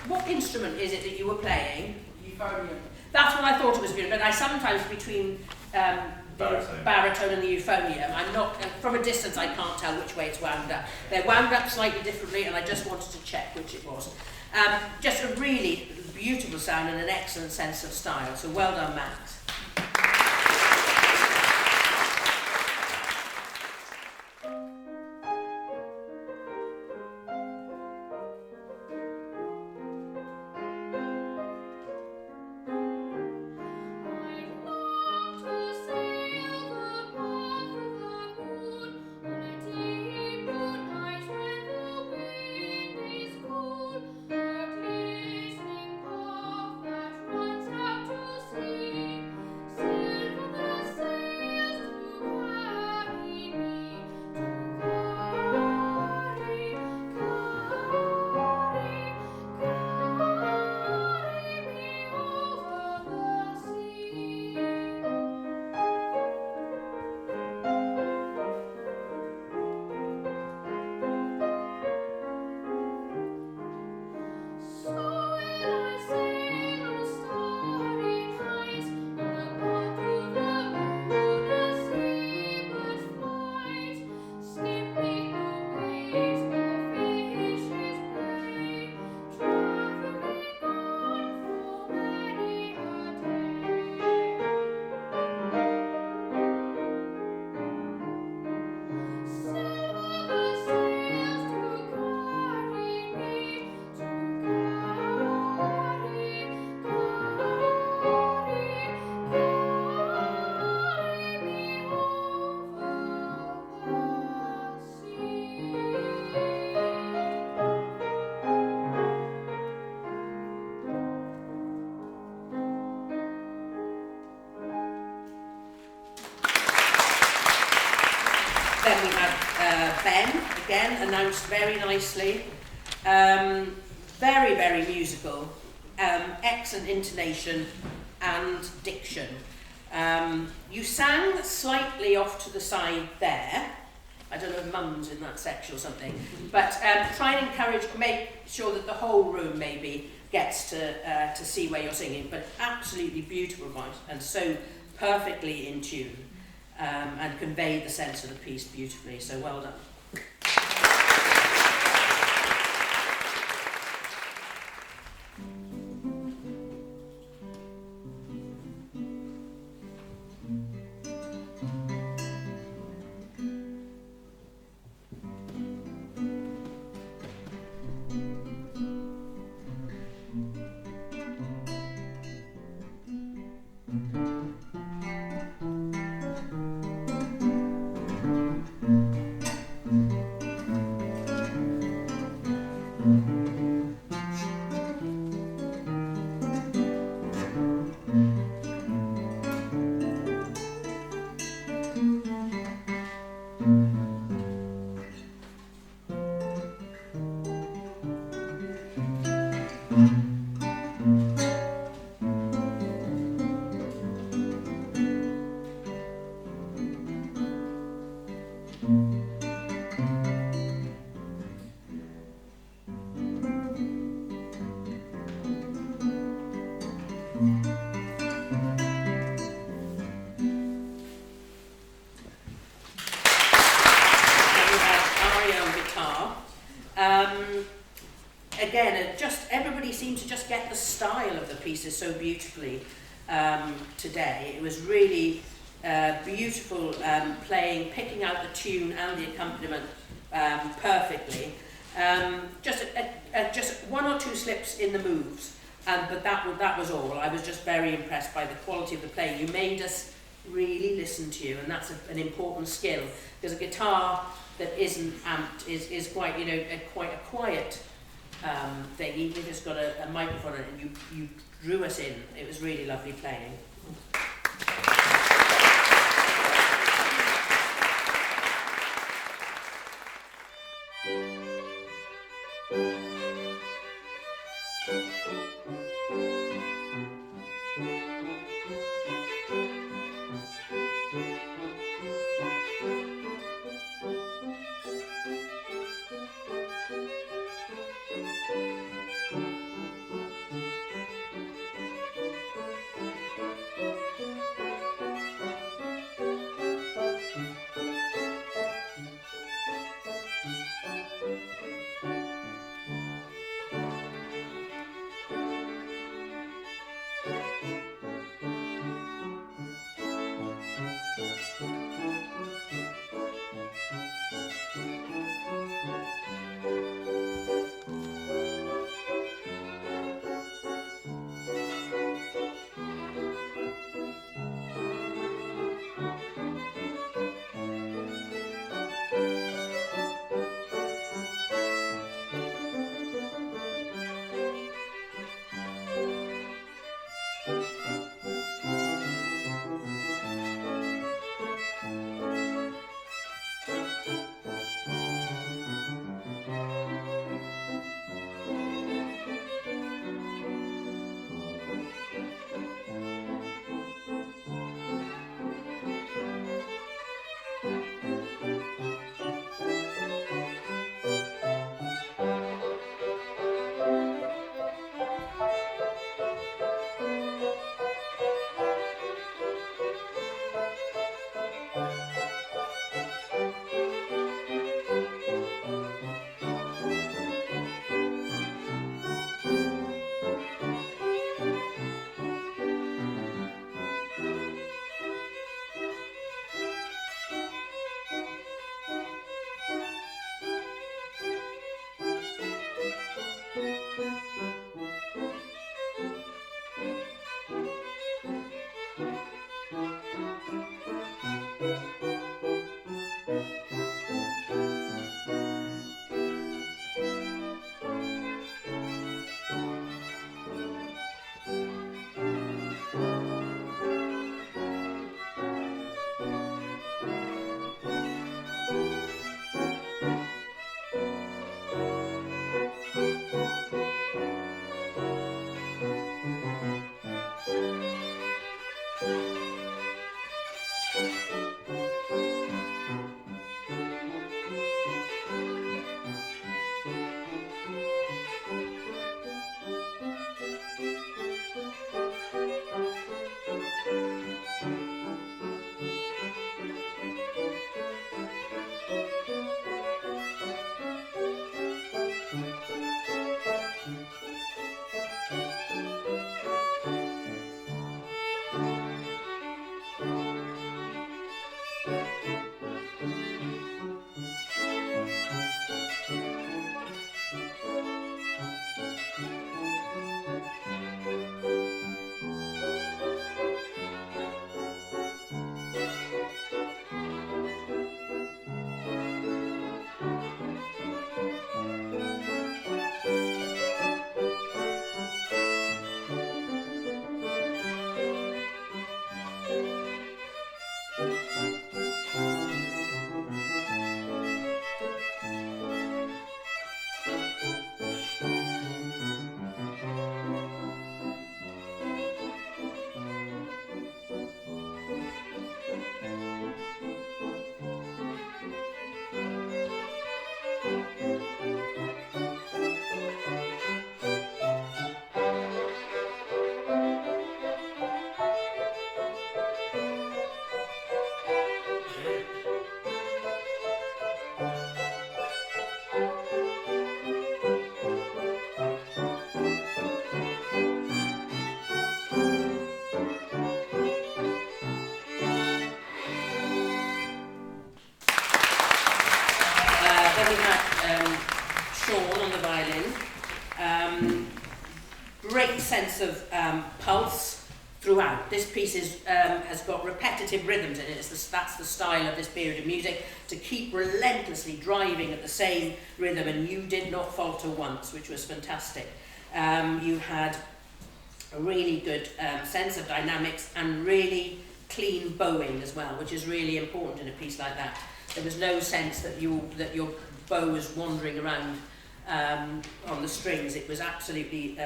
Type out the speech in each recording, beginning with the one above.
What instrument is it that you were playing? Euphonium. That's what I thought it was, but I sometimes between the baritone and the euphonium, I'm not, from a distance I can't tell which way it's wound up. They're wound up slightly differently and I just wanted to check which it was. Just a really beautiful sound and an excellent sense of style, so well done, Max. Then we have Ben, again, announced very nicely. Very, very musical. Excellent intonation and diction. You sang slightly off to the side there. I don't know if Mum's in that section or something. But try and encourage, make sure that the whole room maybe gets to see where you're singing. But absolutely beautiful voice and so perfectly in tune. And conveyed the sense of the piece beautifully, so well done. Ayria on guitar. Again, just everybody seemed to just get the style of the pieces so beautifully today. It was really beautiful playing, picking out the tune and the accompaniment perfectly. Just one or two slips in the moves, but that was all. I was just very impressed by the quality of the playing. You made us really listen to you, and that's an important skill, because a guitar that isn't amped is quite, you know, quite a quiet thing. Even if it's got a microphone in it, and you drew us in. It was really lovely playing. pulse throughout. This piece has got repetitive rhythms in it. That's the style of this period of music, to keep relentlessly driving at the same rhythm, and you did not falter once, which was fantastic. You had a really good sense of dynamics and really clean bowing as well, which is really important in a piece like that. There was no sense that your bow was wandering around on the strings. It was absolutely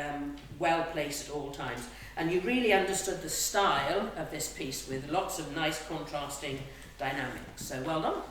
well placed at all times. And you really understood the style of this piece with lots of nice contrasting dynamics. So well done.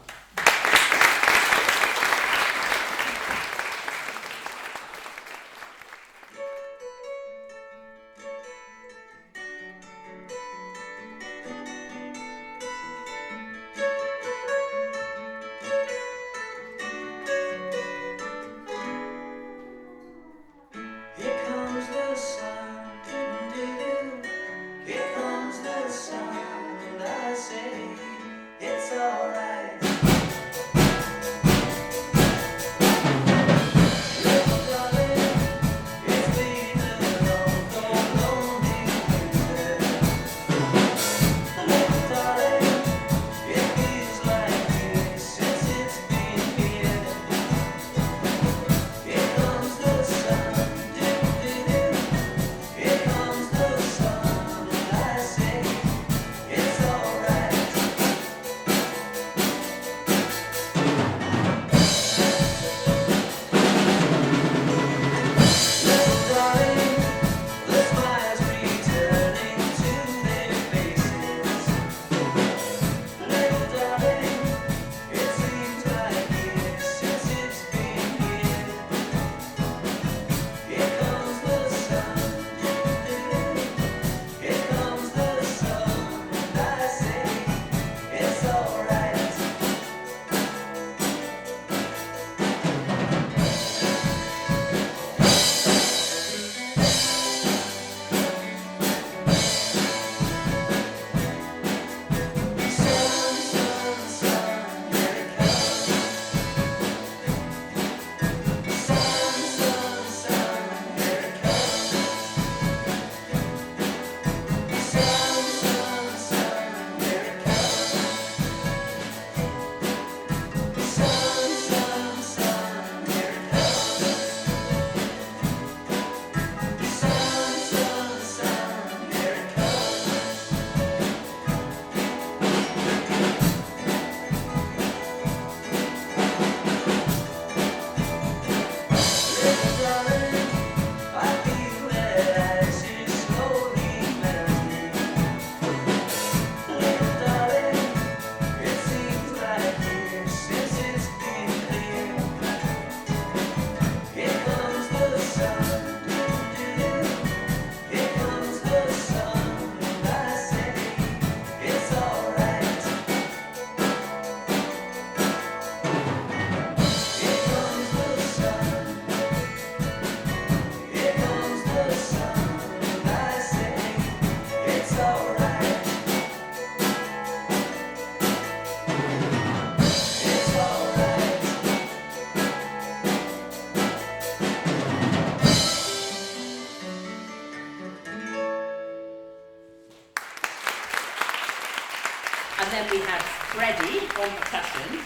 And then we had Freddie on percussion.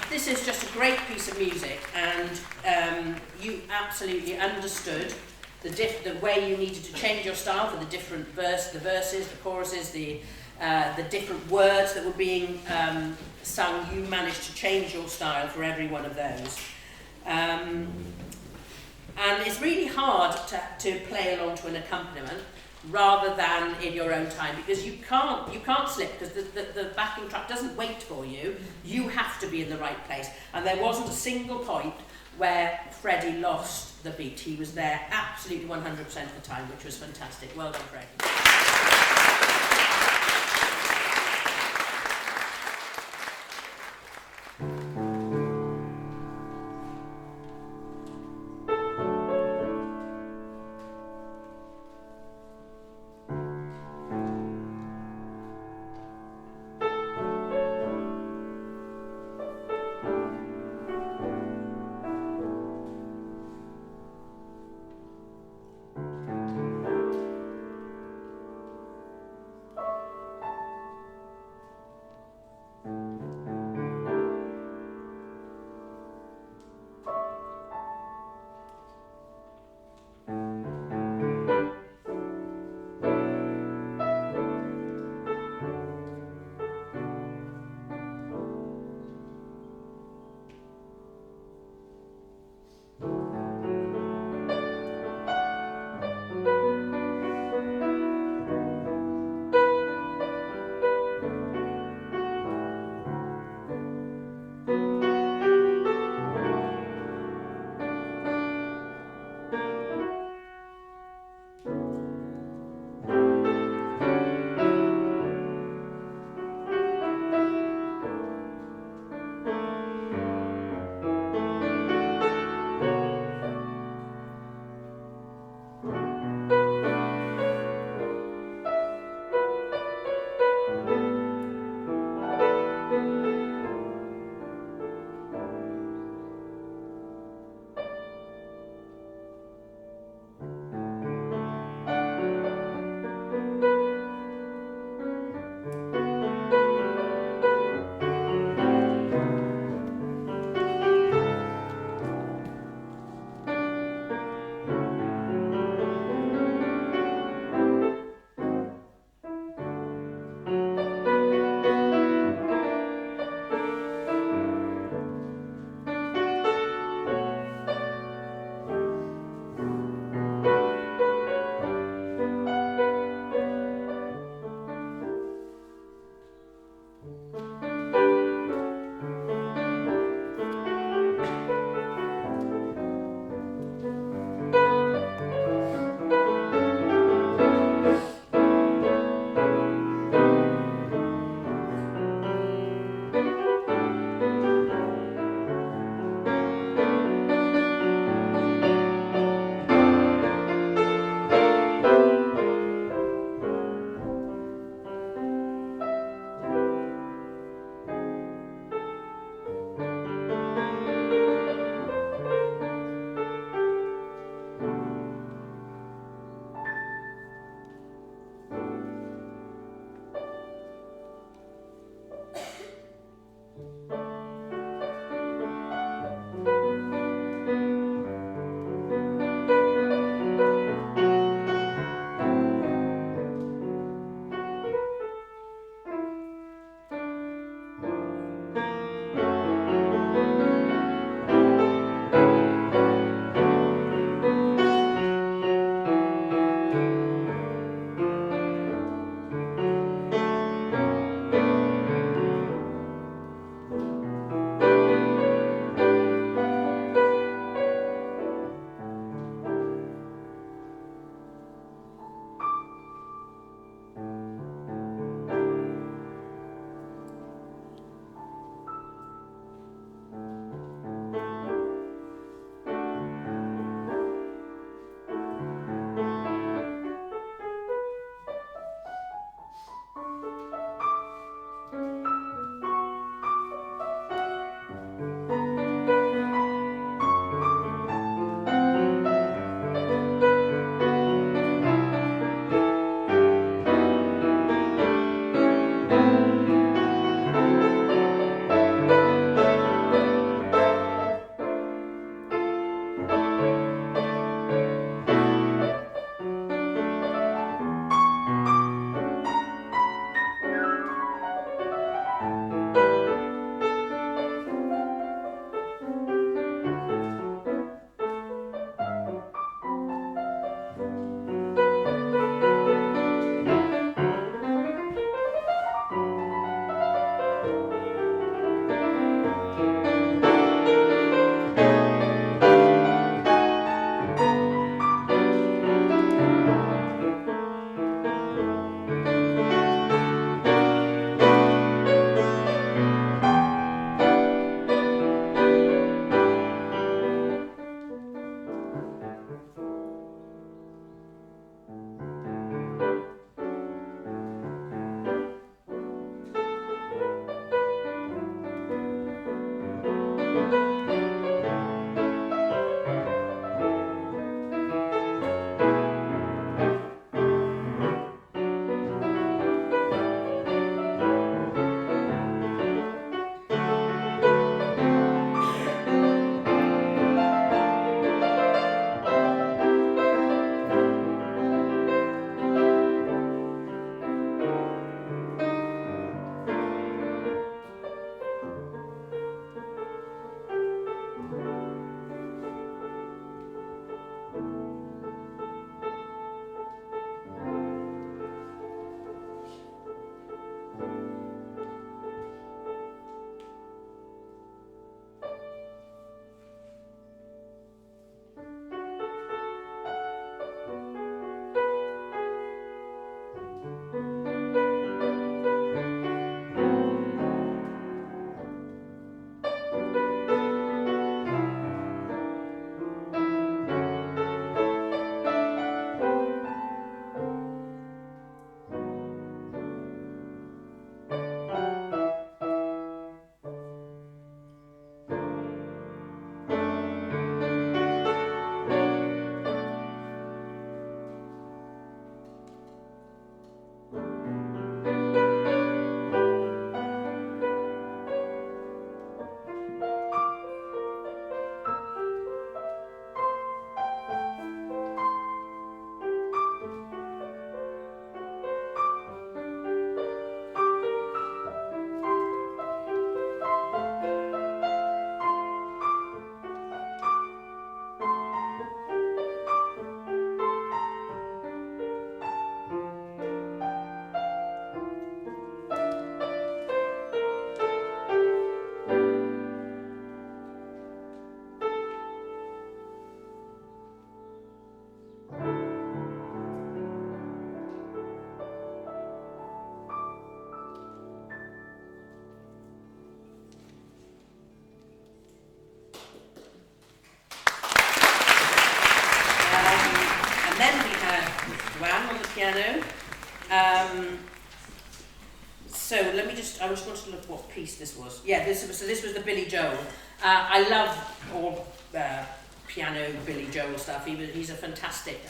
This is just a great piece of music, and you absolutely understood the way you needed to change your style for the different the verses, the choruses, the different words that were being sung. You managed to change your style for every one of those. And it's really hard to play along to an accompaniment rather than in your own time, because you can't slip, because the backing track doesn't wait for you. You have to be in the right place. And there wasn't a single point where Freddie lost the beat. He was there absolutely 100% of the time, which was fantastic. Well done, Freddie. So let me just, I just wanted to look what piece this was. Yeah, this was the Billy Joel. I love all piano Billy Joel stuff. He's a fantastic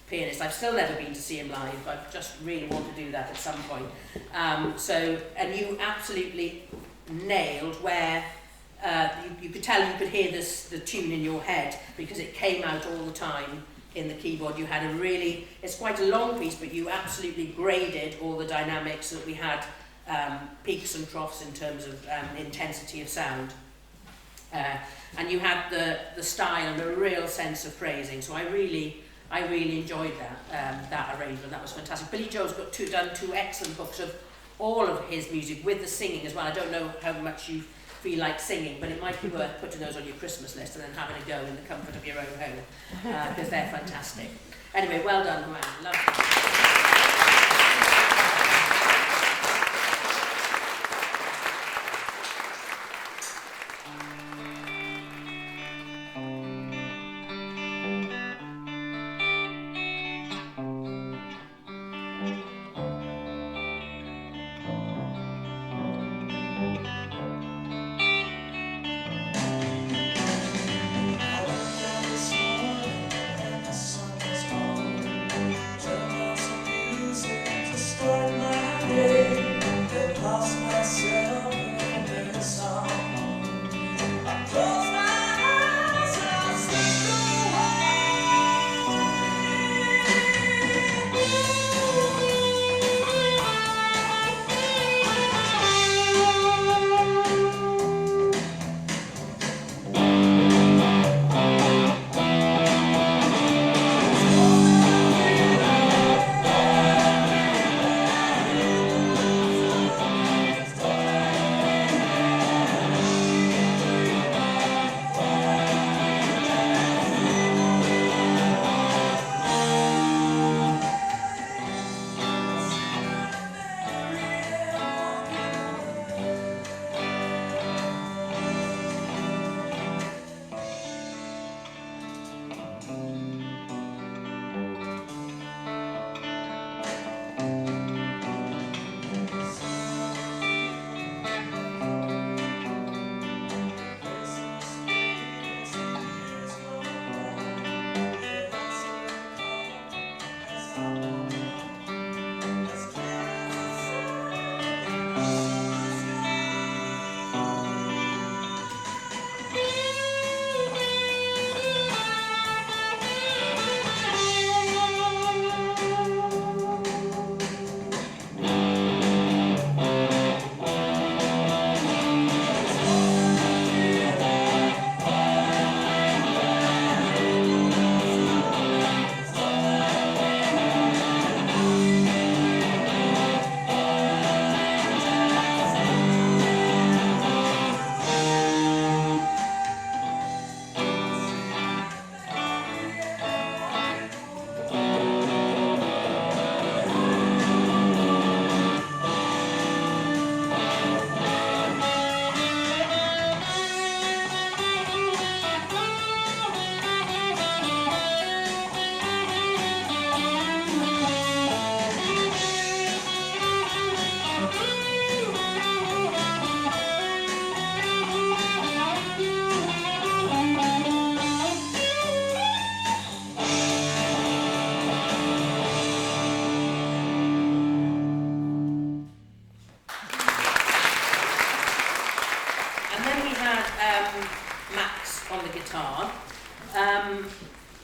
pianist. I've still never been to see him live. I just really want to do that at some point. And you absolutely nailed where you could tell, you could hear the tune in your head because it came out all the time in the keyboard. You had it's quite a long piece, but you absolutely graded all the dynamics that we had, peaks and troughs in terms of intensity of sound. And you had the style and a real sense of phrasing. So I really enjoyed that arrangement. That was fantastic. Billy Joel's done two excellent books of all of his music with the singing as well. I don't know how much you feel like singing, but it might be worth putting those on your Christmas list and then having a go in the comfort of your own home, because they're fantastic. Anyway, well done, Huang. Lovely.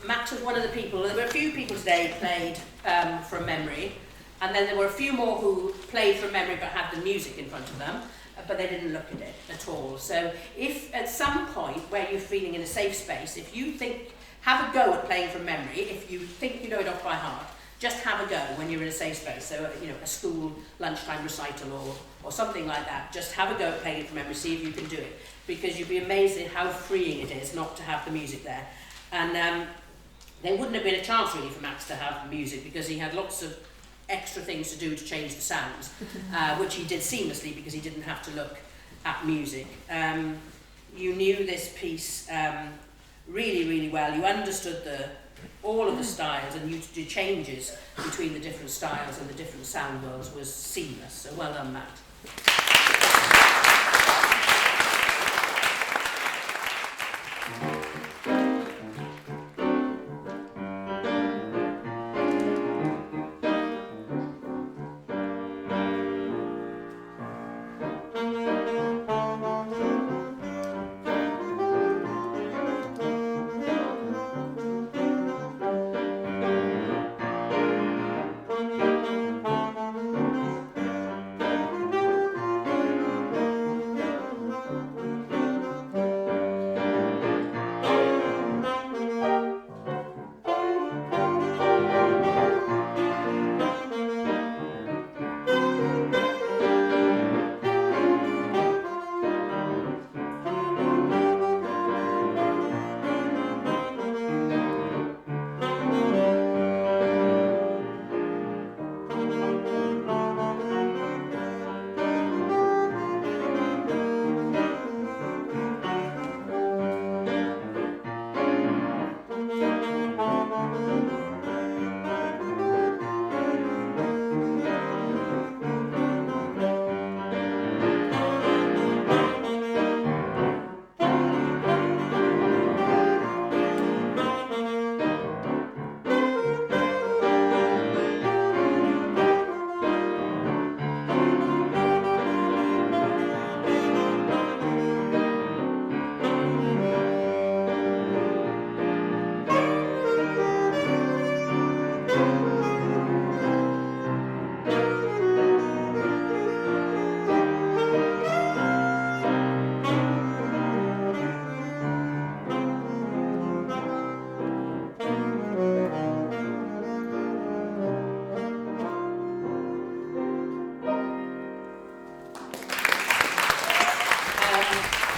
Max was one of the people. There were a few people today who played from memory, and then there were a few more who played from memory but had the music in front of them, but they didn't look at it at all. So if at some point where you're feeling in a safe space, if you think, have a go at playing from memory, if you think you know it off by heart, just have a go when you're in a safe space. So, you know, a school lunchtime recital or something like that. Just have a go at playing it from memory, see if you can do it. Because you'd be amazed at how freeing it is not to have the music there. And there wouldn't have been a chance really for Max to have music because he had lots of extra things to do to change the sounds, which he did seamlessly because he didn't have to look at music. You knew this piece really, really well. You understood all of the styles and the changes between the different styles and the different sound worlds was seamless. So well done, Matt.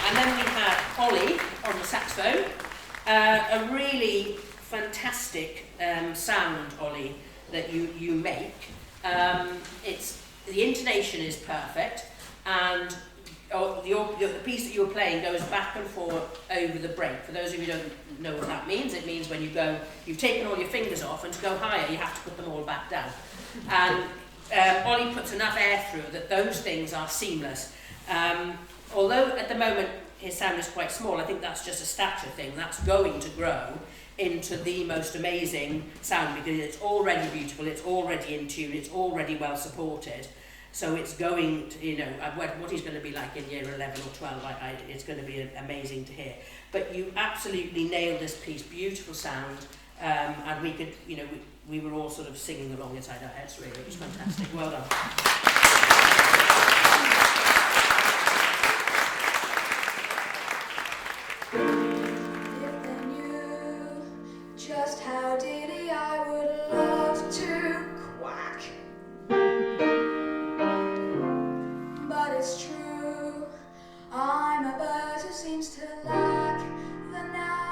And then we had Ollie on the saxophone, a really fantastic sound, Ollie, that you make. The intonation is perfect, and the piece that you're playing goes back and forth over the break. For those of you who don't know what that means, it means when you go, you've taken all your fingers off, and to go higher you have to put them all back down. And Ollie puts enough air through that those things are seamless. Although at the moment his sound is quite small, I think that's just a stature thing. That's going to grow into the most amazing sound because it's already beautiful, it's already in tune, it's already well supported. So it's going to, you know, what he's going to be like in year 11 or 12, it's going to be amazing to hear. But you absolutely nailed this piece, beautiful sound, and we could, you know, we were all sort of singing along inside our heads really. It was fantastic. Well done. If they knew just how dearly I would love to quack, but it's true, I'm a bird who seems to lack the knack.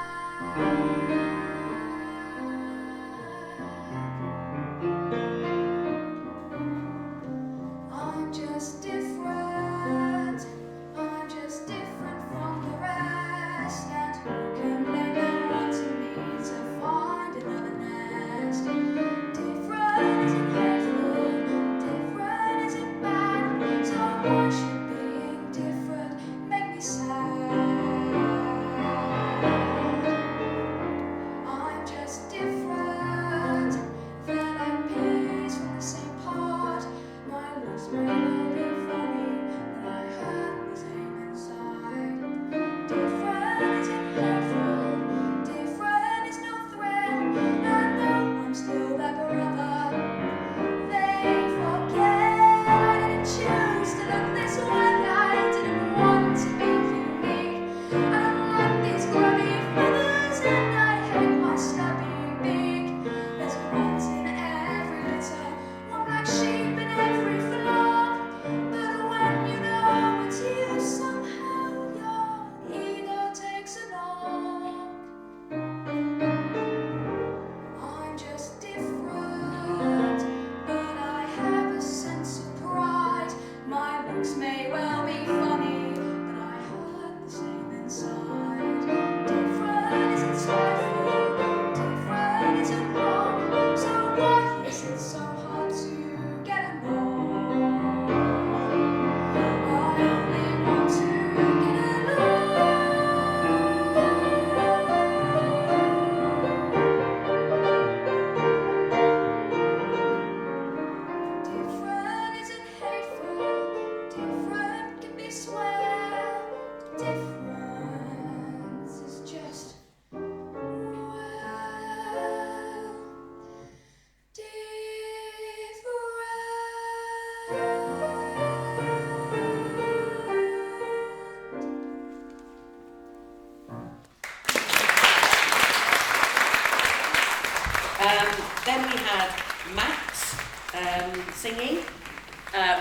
singing.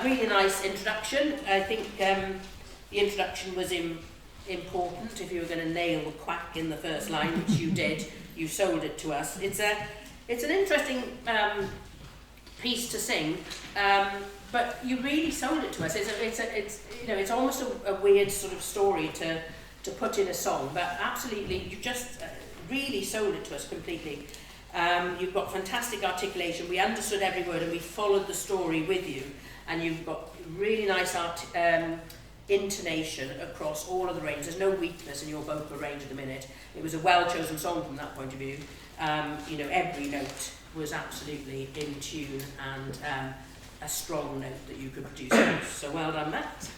Really nice introduction. I think the introduction was important. If you were going to nail the quack in the first line, which you did, you sold it to us. It's an interesting piece to sing, but you really sold it to us. It's almost a weird sort of story to put in a song, but absolutely, you just really sold it to us completely. You've got fantastic articulation. We understood every word, and we followed the story with you. And you've got really nice intonation across all of the range. There's no weakness in your vocal range at the minute. It was a well-chosen song from that point of view. Every note was absolutely in tune and a strong note that you could produce. So well done, Matt.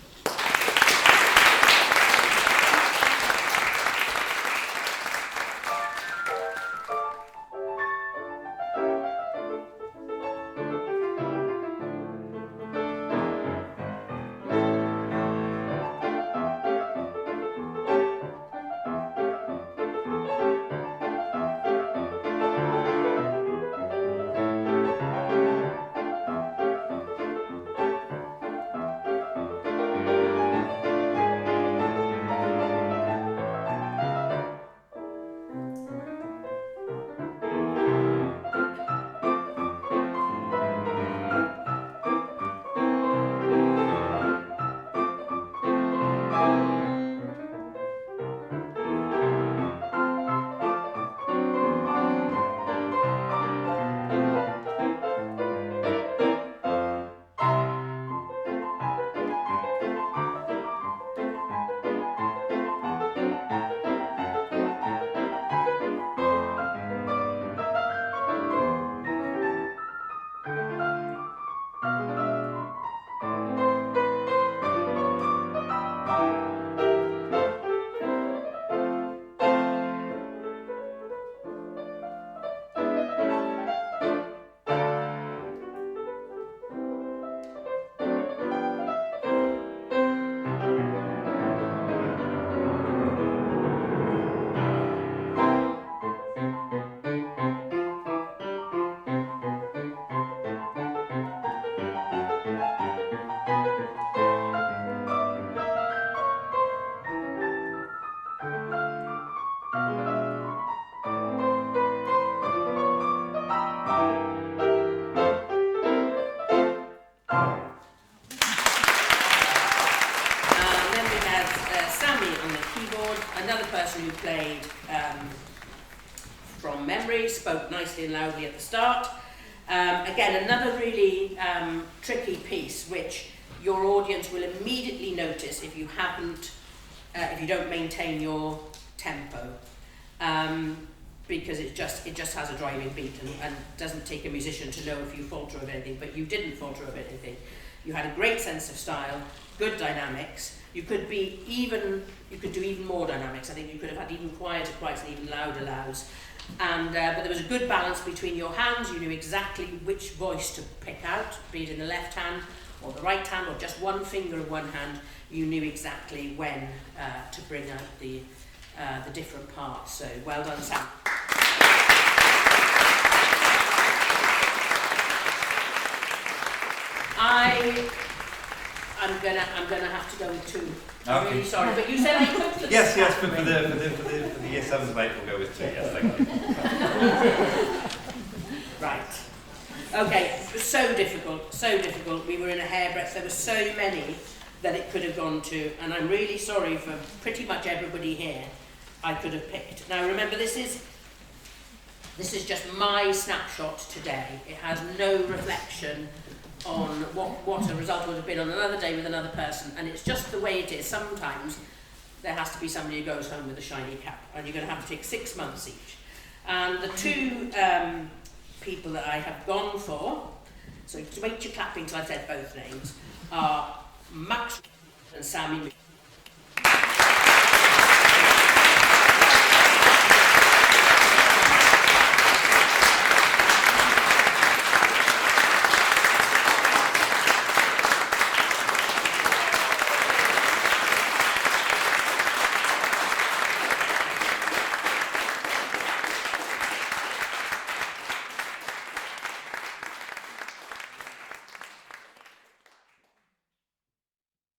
Who played from memory, spoke nicely and loudly at the start. Again, another really tricky piece, which your audience will immediately notice if you don't maintain your tempo, because it just has a driving beat and doesn't take a musician to know if you falter of anything. But you didn't falter of anything. You had a great sense of style, good dynamics. You could do even more dynamics. I think you could have had even quieter quiets and even louder louds. But there was a good balance between your hands. You knew exactly which voice to pick out, be it in the left hand or the right hand or just one finger of one hand. You knew exactly when to bring out the different parts. So well done, Sam. I'm gonna have to go with 2. I'm really sorry, but you said I could. For yes, for the year 7s, mate, we'll go with 2. Yes, thank you. Right. Okay. It was so difficult. We were in a hairbreadth. There were so many that it could have gone to, and I'm really sorry for pretty much everybody here. I could have picked. Now remember, this is just my snapshot today. It has no reflection on what a result would have been on another day with another person, and it's just the way it is. Sometimes there has to be somebody who goes home with a shiny cap, and you're going to have to take 6 months each. And the 2 people that I have gone for, so to wait your clapping till I've said both names, are Max and Sammy M.